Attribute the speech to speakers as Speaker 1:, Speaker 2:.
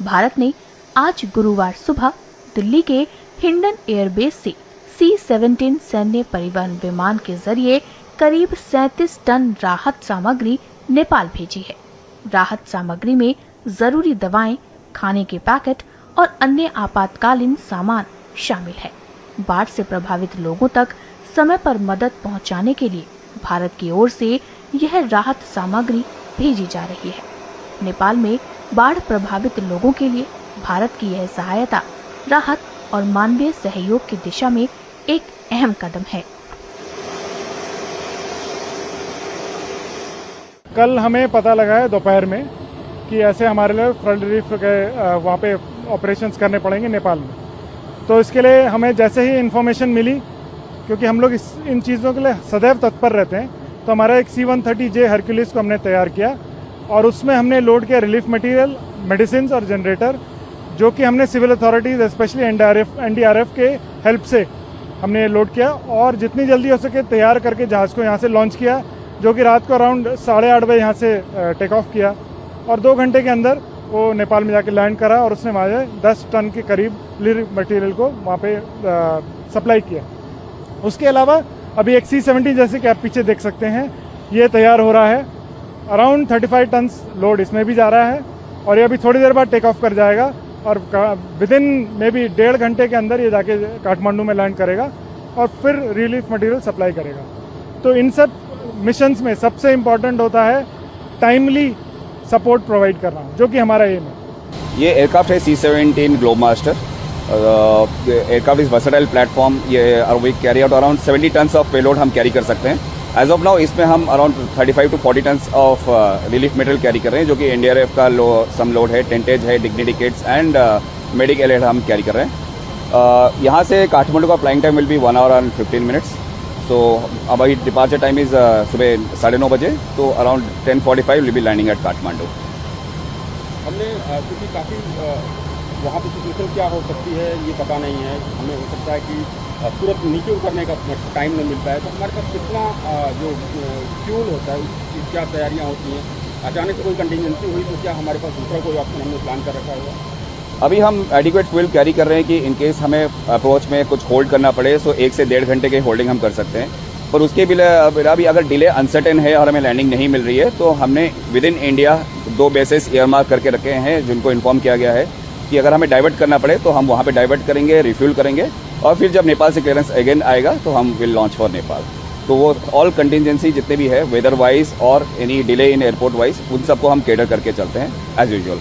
Speaker 1: भारत ने आज गुरुवार सुबह दिल्ली के हिंडन एयरबेस से C-17 सैन्य परिवहन विमान के जरिए करीब 37 टन राहत सामग्री नेपाल भेजी है। राहत सामग्री में जरूरी दवाएं, खाने के पैकेट और अन्य आपातकालीन सामान शामिल है। बाढ़ से प्रभावित लोगों तक समय पर मदद पहुंचाने के लिए भारत की ओर से यह राहत सामग्री भेजी जा रही है। नेपाल में बाढ़ प्रभावित लोगों के लिए भारत की यह सहायता राहत और मानवीय सहयोग की दिशा में एक अहम कदम है।
Speaker 2: कल हमें पता लगा है दोपहर में कि ऐसे हमारे लिए फ्लड रिलीफ के वहाँ पे ऑपरेशंस करने पड़ेंगे नेपाल में। तो इसके लिए हमें जैसे ही इन्फॉर्मेशन मिली, क्योंकि हम लोग इन चीज़ों के लिए सदैव तत्पर रहते हैं, तो हमारा एक C-130J हरक्यूलिस को हमने तैयार किया और उसमें हमने लोड किया रिलीफ मटेरियल, मेडिसिन और जनरेटर, जो कि हमने सिविल अथॉरिटीज़ स्पेशली NDRF के हेल्प से हमने लोड किया और जितनी जल्दी हो सके तैयार करके जहाज़ को यहाँ से लॉन्च किया, जो कि रात को अराउंड 8:30 बजे यहाँ से टेक ऑफ किया और 2 घंटे के अंदर वो नेपाल में जाके लैंड करा और उसने वहाँ 10 टन के करीब रिलीफ मटेरियल को वहाँ पे सप्लाई किया। उसके अलावा अभी एक C-17 जैसे कि आप पीछे देख सकते हैं, ये तैयार हो रहा है। अराउंड 35 टन लोड इसमें भी जा रहा है और ये अभी थोड़ी देर बाद टेक ऑफ कर जाएगा और विदिन मे बी 1.5 घंटे के अंदर ये जाके काठमांडू में लैंड करेगा और फिर रिलीफ मटेरियल सप्लाई करेगा। तो इन सब मिशंस में सबसे इम्पॉर्टेंट होता है टाइमली सपोर्ट प्रोवाइड करना, जो कि हमारा एम है।
Speaker 3: ये एयरक्राफ्ट है C-17 Globemaster. Aircraft is versatile platform. ये we carry out around 70 tons of payload हम कैरी कर सकते हैं। एज ऑफ नाउ इसमें हम around 35 to 40 tons of relief material carry कर रहे हैं, जो कि NDRF का सम लोड है, टेंटेज है, dignity kits and medical aid हम कैरी कर रहे हैं। यहाँ से काठमांडू का flying time will be 1 hour and 15 minutes। तो अब अभी डिपार्चर टाइम इज़ सुबह 9:30 बजे, तो around 10:45 will be landing at Kathmandu.
Speaker 4: हमने क्योंकि काफ़ी वहाँ पर सिचुएशन क्या हो सकती है ये पता नहीं है, हमें हो सकता है कि तुरंत नीचे उतरने का टाइम न मिल पाए, तो हमारे पास कितना जो फ्यूल होता है उसकी क्या तैयारियाँ होती हैं? अचानक से कोई कंटिजेंसी हुई तो क्या हमारे पास दूसरा कोई ऑप्शन हमने प्लान कर रखा होगा?
Speaker 3: अभी हम एडिक्वेट फ्यूल कैरी कर रहे हैं कि इन केस हमें अप्रोच में कुछ होल्ड करना पड़े तो 1 से 1.5 घंटे के होल्डिंग हम कर सकते हैं। पर उसके भी अभी अगर डिले अनसर्टेन है और हमें लैंडिंग नहीं मिल रही है तो हमने with in India 2 bases earmark करके रखे हैं, जिनको इन्फॉर्म किया गया है कि अगर हमें डाइवर्ट करना पड़े तो हम वहाँ पे डाइवर्ट करेंगे, रिफ्यूल करेंगे और फिर जब नेपाल से क्लियरेंस अगेन आएगा तो हम विल लॉन्च फॉर नेपाल। तो वो ऑल कंटिजेंसी जितने भी है वेदर वाइज और any delay in airport wise, उन सबको हम केटर करके चलते हैं एज यूजुअल।